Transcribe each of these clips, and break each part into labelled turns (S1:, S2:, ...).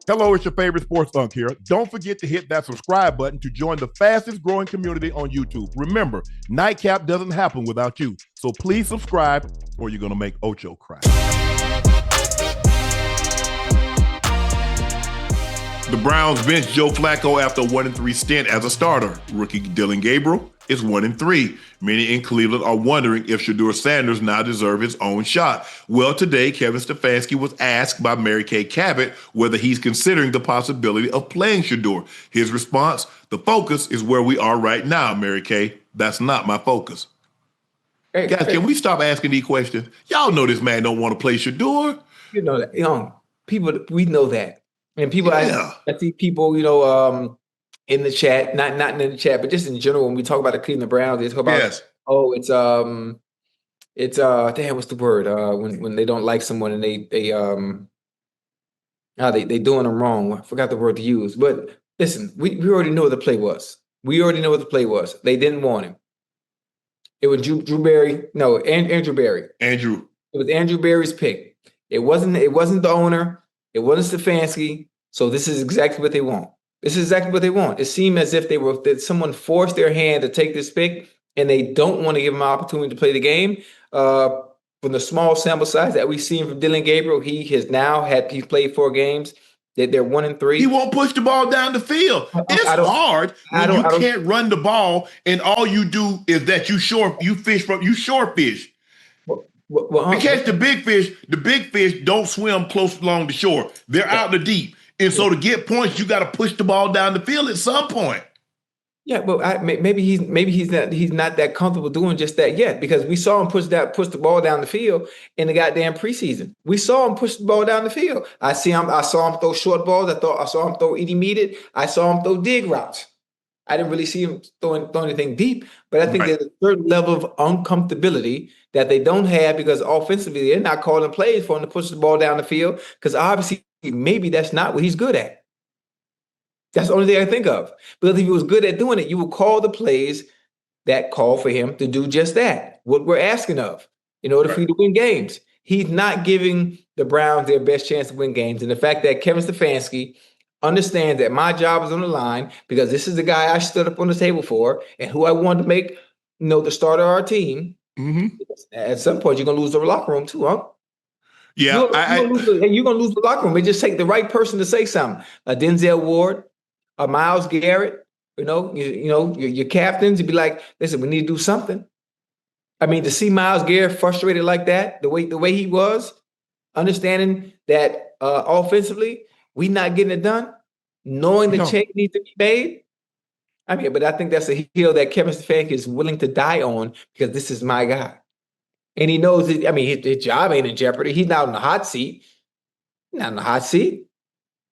S1: Hello, it's your favorite sports Unc here. Don't forget to hit that subscribe button to join the fastest growing community on YouTube. Remember, Nightcap doesn't happen without you. So please subscribe or you're going to make Ocho cry. The Browns benched Joe Flacco after a 1-3 stint as a starter. Rookie Dillon Gabriel is 1-3. Many in Cleveland are wondering if Shedeur Sanders now deserves his own shot. Well, today, Kevin Stefanski was asked by Mary Kay Cabot whether he's considering the possibility of playing Shedeur. His response, the focus is where we are right now, Mary Kay. That's not my focus. Hey, guys, can we stop asking these questions? Y'all know this man don't want to play Shedeur.
S2: You know that. People, we know that. And people, I see people, in the chat, not in the chat, but just in general, when we talk about the Cleveland Browns, they talk about, damn, what's the word? When they don't like someone and they doing them wrong. I forgot the word to use. But listen, we already know what the play was. They didn't want him. It was Andrew Berry. Andrew. It was Andrew Berry's pick. It wasn't the owner. It wasn't Stefanski. So this is exactly what they want. It seemed as if that someone forced their hand to take this pick, and they don't want to give him an opportunity to play the game. From the small sample size that we've seen from Dillon Gabriel, he's played 4 games. They're 1-3.
S1: He won't push the ball down the field. It's hard when you can't run the ball, and all you do is that you short fish. Because the big fish don't swim close along the shore. They're out in the deep. And so to get points, you got to push the ball down the field at some point.
S2: Yeah, but maybe he's not that comfortable doing just that yet, because we saw him push the ball down the field in the goddamn preseason. We saw him push the ball down the field. I saw him throw short balls. I saw him throw intermediate. I saw him throw dig routes. I didn't really see him throwing anything deep, but I think there's a certain level of uncomfortability that they don't have, because offensively they're not calling plays for him to push the ball down the field, because obviously maybe that's not what he's good at. That's the only thing I think of. Because if he was good at doing it, you would call the plays that call for him to do just that, what we're asking of, in order for you to win games. He's not giving the Browns their best chance to win games. And the fact that Kevin Stefanski understands that my job is on the line, because this is the guy I stood up on the table for and who I wanted to make, the starter of our team. Mm-hmm. At some point, you're going to lose the locker room too, huh?
S1: Yeah.
S2: You're going to lose the locker room. It just take the right person to say something. A Denzel Ward, a Myles Garrett, your captains, you'd be like, listen, we need to do something. I mean, to see Myles Garrett frustrated like that, the way he was, understanding that offensively, we not getting it done, knowing the change needs to be made. I mean, but I think that's a hill that Kevin Stefanski is willing to die on, because this is my guy. And he knows that, his job ain't in jeopardy. He's not in the hot seat.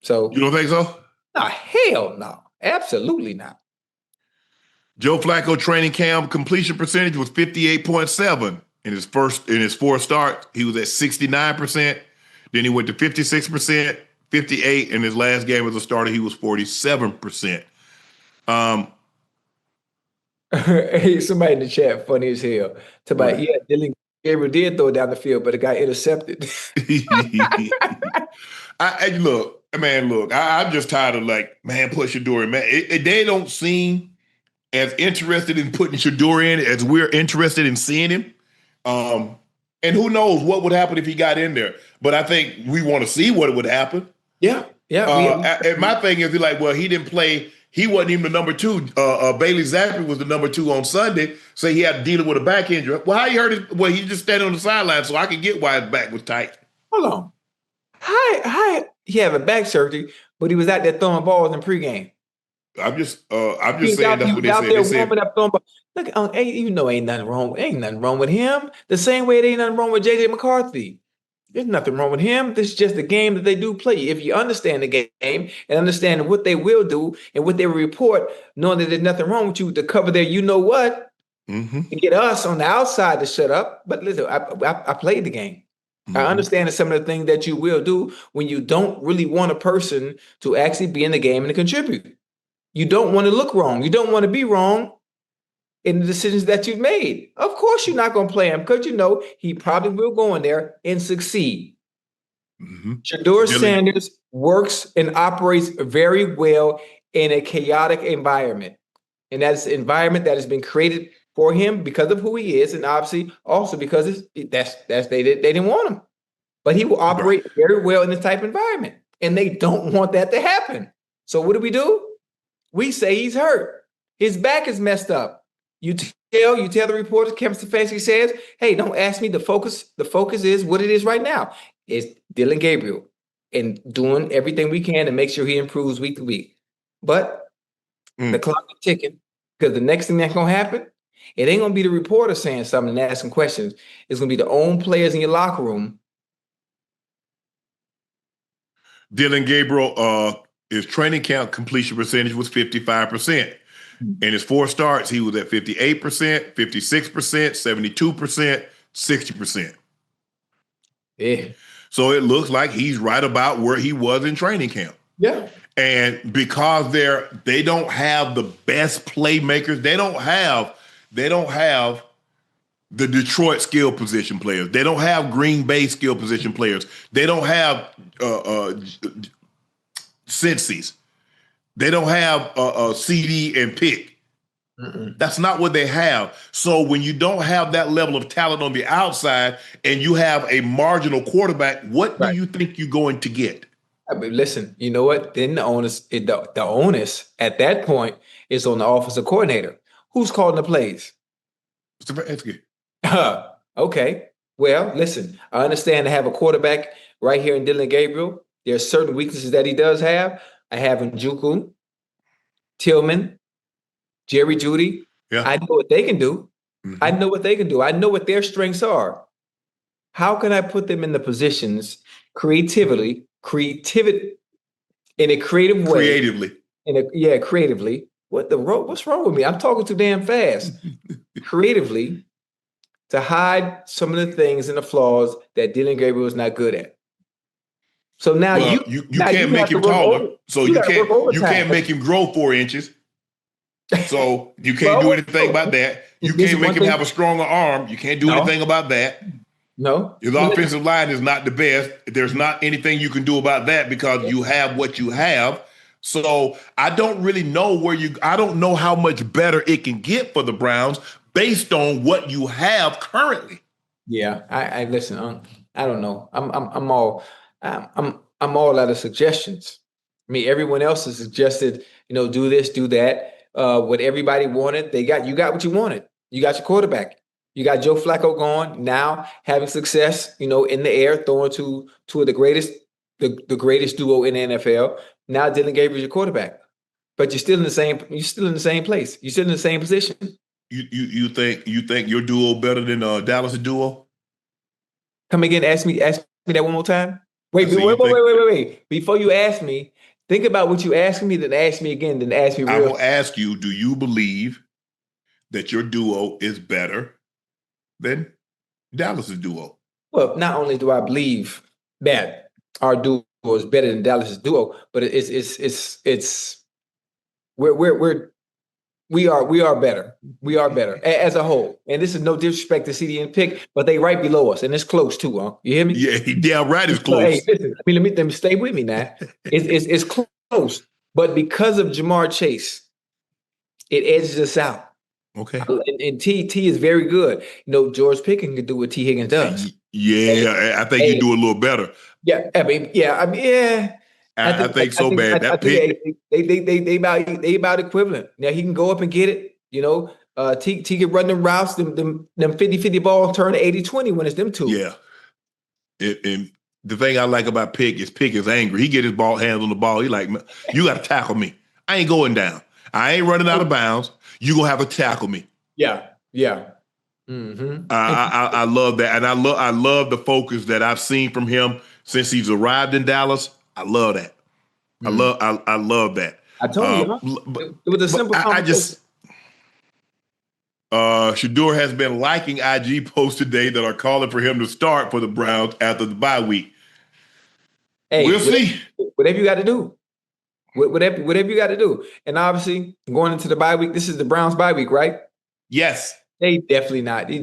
S2: So
S1: you don't think so?
S2: No, hell no. Absolutely not.
S1: Joe Flacco training camp completion percentage was 58.7 in his 4 starts. He was at 69%. Then he went to 56%, 58%. In his last game as a starter, he was 47%.
S2: Hey, somebody in the chat, funny as hell. Dillon Gabriel did throw it down the field, but it got intercepted.
S1: I'm just tired of put Shedeur in. Man, they don't seem as interested in putting Shedeur in as we're interested in seeing him. And who knows what would happen if he got in there. But I think we want to see what would happen.
S2: Yeah.
S1: And my thing is, he didn't play. He wasn't even the number 2. Bailey Zappi was the number 2 on Sunday, so he had to deal with a back injury. Well, how you heard it? Well, he just standing on the sideline, so I could get why his back was tight.
S2: Hold on. Hi. He had a back surgery, but he was out there throwing balls in pregame.
S1: I'm just saying that's what they said.
S2: They said warming up, throwing balls. Look, ain't nothing wrong. Ain't nothing wrong with him. The same way there ain't nothing wrong with J.J. McCarthy. There's nothing wrong with him. This is just a game that they do play. If you understand the game and understand what they will do and what they will report, knowing that there's nothing wrong with you to cover their and get us on the outside to shut up. But listen, I played the game. Mm-hmm. I understand some of the things that you will do when you don't really want a person to actually be in the game and to contribute. You don't want to look wrong. You don't want to be wrong in the decisions that you've made. Of course, you're not going to play him, because he probably will go in there and succeed. Mm-hmm. Shedeur Sanders works and operates very well in a chaotic environment. And that's an environment that has been created for him because of who he is, and obviously also because they didn't want him. But he will operate very well in this type of environment. And they don't want that to happen. So what do? We say he's hurt. His back is messed up. You tell the reporters, Kevin Stefanski says, hey, don't ask me. The focus is what it is right now. It's Dylan Gabriel and doing everything we can to make sure he improves week to week. But the clock is ticking, because the next thing that's going to happen, it ain't going to be the reporter saying something and asking questions. It's going to be the own players in your locker room.
S1: Dylan Gabriel, his training camp completion percentage was 55%. In his 4 starts, he was at 58%, 56%, 72%, 60%.
S2: Yeah.
S1: So it looks like he's right about where he was in training camp.
S2: Yeah.
S1: And because they don't have the best playmakers, they don't have the Detroit skill position players. They don't have Green Bay skill position players. They don't have Cincy's. They don't have CD and Pick. That's not what they have. So when you don't have that level of talent on the outside and you have a marginal quarterback, what do you think you're going to get?
S2: I mean, listen, you know what? Then the onus at that point is on the offensive coordinator. Who's calling the plays?
S1: Stefanski.
S2: Okay. Well, listen, I understand to have a quarterback right here in Dylan Gabriel. There are certain weaknesses that he does have. I have Njoku, Tillman, Jerry Jeudy.
S1: Yeah.
S2: I know what they can do. I know what they can do. I know what their strengths are. How can I put them in the positions creativity in a creative way? Creatively. What's wrong with me? I'm talking too damn fast. Creatively, to hide some of the things and the flaws that Dylan Gabriel is not good at. So now
S1: you can't make him taller. So you can't make him grow 4 inches. So you can't do anything about that. You can't make him have a stronger arm. You can't do anything about that.
S2: No.
S1: His offensive line is not the best. There's not anything you can do about that because you have what you have. So I don't really know I don't know how much better it can get for the Browns based on what you have currently.
S2: Yeah, I listen. I don't know. I'm all out of suggestions. I mean, everyone else has suggested, do this, do that. What everybody wanted, you got what you wanted. You got your quarterback. You got Joe Flacco going now, having success, in the air, throwing to the greatest duo in the NFL. Now Dylan Gabriel's your quarterback, but you're still in the same place. You're still in the same position.
S1: You think your duo better than Dallas' duo?
S2: Come again. Ask me that one more time. Wait. Before you ask me, think about what you asking me, then ask me again, then ask me real.
S1: I will ask you, do you believe that your duo is better than Dallas' duo?
S2: Well, not only do I believe that our duo is better than Dallas' duo, but we are better. We are better as a whole. And this is no disrespect to CD and Pick, but they right below us, and it's close too, huh? You hear me?
S1: Yeah, he damn right is close.
S2: Hey, listen, let me stay with me now. It's close, but because of Jamar Chase, it edges us out.
S1: Okay.
S2: And T is very good. George Pickens can do what T Higgins does.
S1: Yeah, I think you do a little better.
S2: Yeah, I think so, man. They about equivalent. Now he can go up and get it. T can run them routes, them 50-50 ball turn 80-20 when it's them two.
S1: Yeah. And the thing I like about Pick is angry. He get his hands on the ball. He like, you got to tackle me. I ain't going down. I ain't running out of bounds. You gonna have to tackle me.
S2: Yeah. Mm-hmm.
S1: I love that, and I love the focus that I've seen from him since he's arrived in Dallas. I love that. I love that.
S2: I told you, it was a simple.
S1: Shedeur has been liking IG posts today that are calling for him to start for the Browns after the bye week.
S2: Hey,
S1: we'll see.
S2: Whatever you got to do. Whatever you got to do. And obviously, going into the bye week, this is the Browns bye week, right?
S1: Yes.
S2: They definitely not going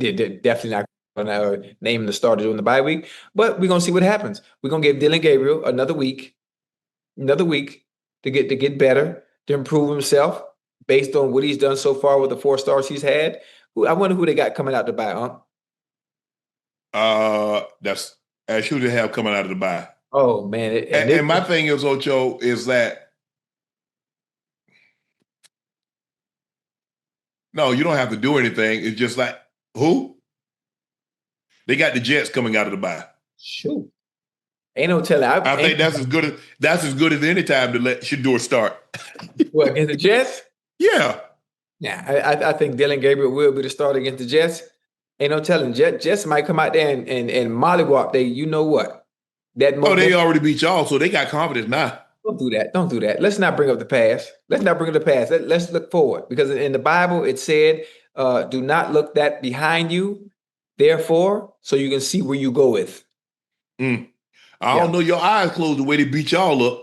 S2: to name the starter during the bye week. But we're going to see what happens. We're going to give Dylan Gabriel another week another week to get better, to improve himself based on what he's done so far with the 4 stars he's had. I wonder who they got coming out to buy, huh?
S1: That's as who they have coming out of the bye.
S2: Oh man,
S1: And my thing is, Ocho, is that no, you don't have to do anything. It's just like who? They got the Jets coming out of the bye.
S2: Shoot. Ain't no telling.
S1: I think that's as good as any time to let Shedeur start.
S2: What, against the Jets?
S1: Yeah.
S2: Yeah, I think Dylan Gabriel will be the starter against the Jets. Ain't no telling. Jets might come out there and mollywop. You know what?
S1: They already beat y'all, so they got confidence now.
S2: Don't do that. Don't do that. Let's not bring up the past. Let's look forward, because in the Bible it said, "Do not look that behind you, therefore, so you can see where you go with."
S1: I don't know. Your eyes closed the way they beat y'all up.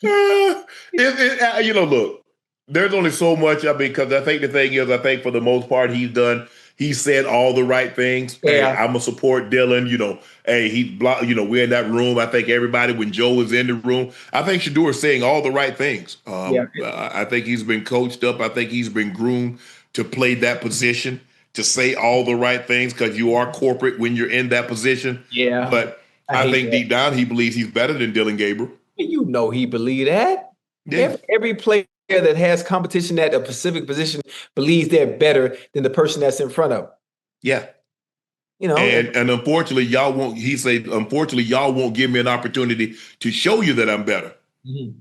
S1: Look, there's only so much. I mean, because I think the thing is, I think for the most part, he said all the right things.
S2: Yeah.
S1: Hey, I'm gonna support Dylan. Hey, we're in that room. I think everybody, when Joe was in the room, I think Shedeur is saying all the right things. I think he's been coached up. I think he's been groomed to play that position, to say all the right things, because you are corporate when you're in that position.
S2: Yeah.
S1: But I think deep down he believes he's better than Dylan Gabriel.
S2: You know he believe that. Yeah. Every player that has competition at a specific position believes they're better than the person that's in front of them.
S1: Yeah.
S2: And
S1: unfortunately, y'all won't. He said, unfortunately, y'all won't give me an opportunity to show you that I'm better.
S2: Mm-hmm.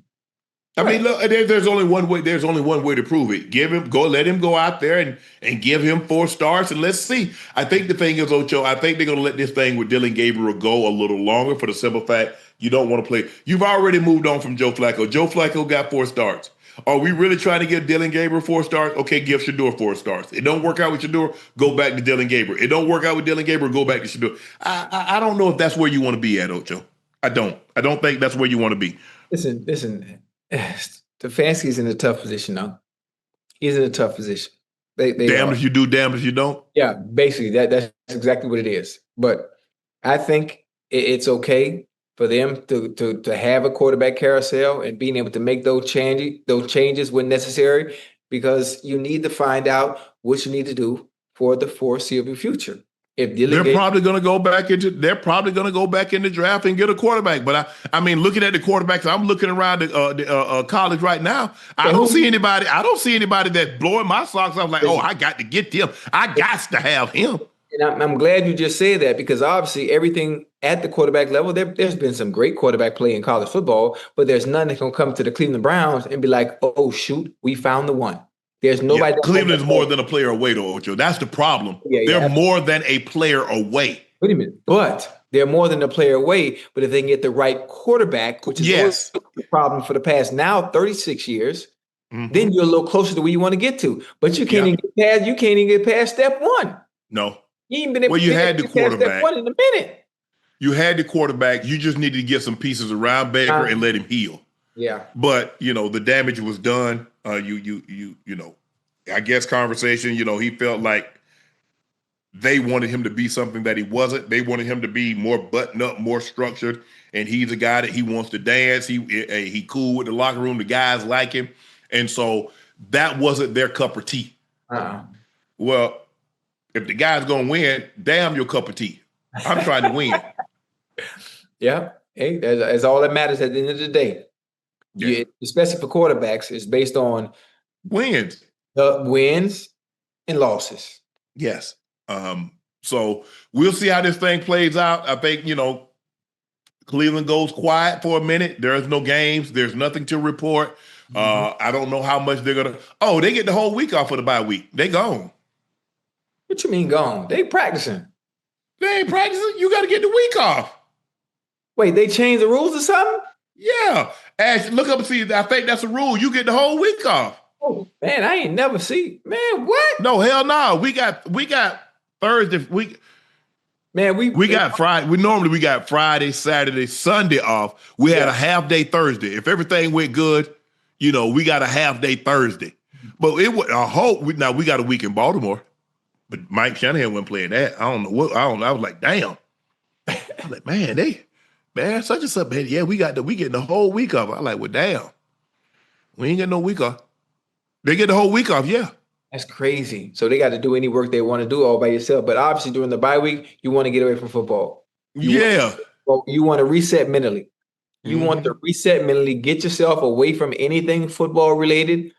S1: I mean, look, there's only one way. There's only one way to prove it. Let him go out there and give him 4 stars, and let's see. I think the thing is, Ocho, I think they're going to let this thing with Dylan Gabriel go a little longer for the simple fact you don't want to play. You've already moved on from Joe Flacco. Joe Flacco got 4 stars. Are we really trying to give Dylan Gabriel 4 stars? Okay, give Shedeur 4 stars. It don't work out with Shedeur, go back to Dylan Gabriel. It don't work out with Dylan Gabriel, go back to Shedeur. I don't know if that's where you want to be at, Ocho. I don't think that's where you want to be.
S2: Listen. Stefanski's in a tough position now. He's in a tough position. They
S1: damned if you do, damned if you don't.
S2: Yeah, basically that's exactly what it is. But I think it's okay for them to have a quarterback carousel and being able to make those changes when necessary, because you need to find out what you need to do for the foreseeable future.
S1: They're probably going to go back into the draft and get a quarterback. But I mean, looking at the quarterbacks, I'm looking around the college right now. I don't see anybody that's blowing my socks off like, oh, I got to get them. I got to have him.
S2: And I'm glad you just said that, because obviously everything at the quarterback level, there's been some great quarterback play in college football, but there's none that can come to the Cleveland Browns and be like, oh, shoot, we found the one. There's nobody.
S1: Yeah, Cleveland's more than a player away, though, Ocho. That's the problem. They're more than a player away.
S2: Wait a minute. But they're more than a player away. But if they can get the right quarterback, which is the problem for the past now 36 years, then you're a little closer to where you want to get to. But you can't even get past step 1.
S1: No.
S2: You ain't been able to
S1: had the quarterback.
S2: Step 1 in a minute.
S1: You had the quarterback. You just needed to get some pieces around Baker and let him heal.
S2: Yeah.
S1: But, the damage was done. I guess conversation, he felt like they wanted him to be something that he wasn't. They wanted him to be more buttoned up, more structured. And he's a guy that he wants to dance. He cool with the locker room. The guys like him. And so that wasn't their cup of tea. Well, if the guy's going to win, damn your cup of tea. I'm trying to win.
S2: Yeah. Hey, that's all that matters at the end of the day. Yeah. Especially for quarterbacks, it's based on
S1: wins
S2: and losses.
S1: Yes. So we'll see how this thing plays out. I think, Cleveland goes quiet for a minute. There's no games. There's nothing to report. I don't know how much they're going to. They get the whole week off of the bye week. They gone.
S2: What you mean gone? They practicing.
S1: They ain't practicing. You got to get the week off.
S2: Wait, they changed the rules or something?
S1: Yeah. Ash, look up and see. I think that's a rule. You get the whole week off.
S2: Oh, man, I ain't never see. Man, what?
S1: No, hell no. We got Thursday. We got Friday. We got Friday, Saturday, Sunday off. We had a half day Thursday. If everything went good, we got a half day Thursday. But it would. I hope we got a week in Baltimore. But Mike Shanahan wasn't playing that. I don't know. I was like, damn. I'm like, man, such and such, man. Yeah, we getting the whole week off. I'm like, well, damn, we ain't getting no week off. They get the whole week off, yeah.
S2: That's crazy. So they got to do any work they want to do all by yourself. But obviously during the bye week, you want to get away from football.
S1: Yeah.
S2: You want to reset mentally. You want to
S1: Mhm.
S2: reset mentally, get yourself away from anything football related.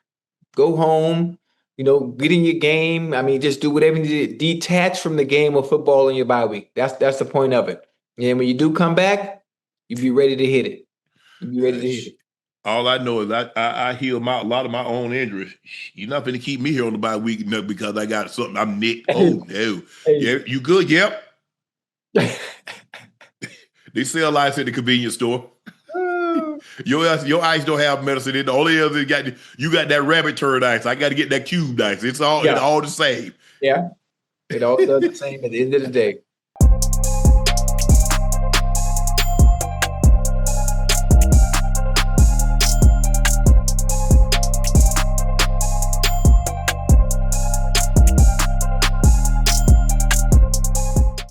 S2: Go home, get in your game. I mean, just do whatever you need to detach from the game of football in your bye week. That's the point of it. And when you do come back, you be ready to hit it. You be ready to hit it.
S1: All I know is I heal a lot of my own injuries. You're not going to keep me here on the bye week because I got something. I'm nicked. Oh no.
S2: Hey.
S1: Yeah, you good? Yep. They sell ice at the convenience store. Your ice don't have medicine in it. The only other you got that rabbit turd ice. I got to get that cube ice. It's all the same.
S2: Yeah. It all does the same at the end of the day.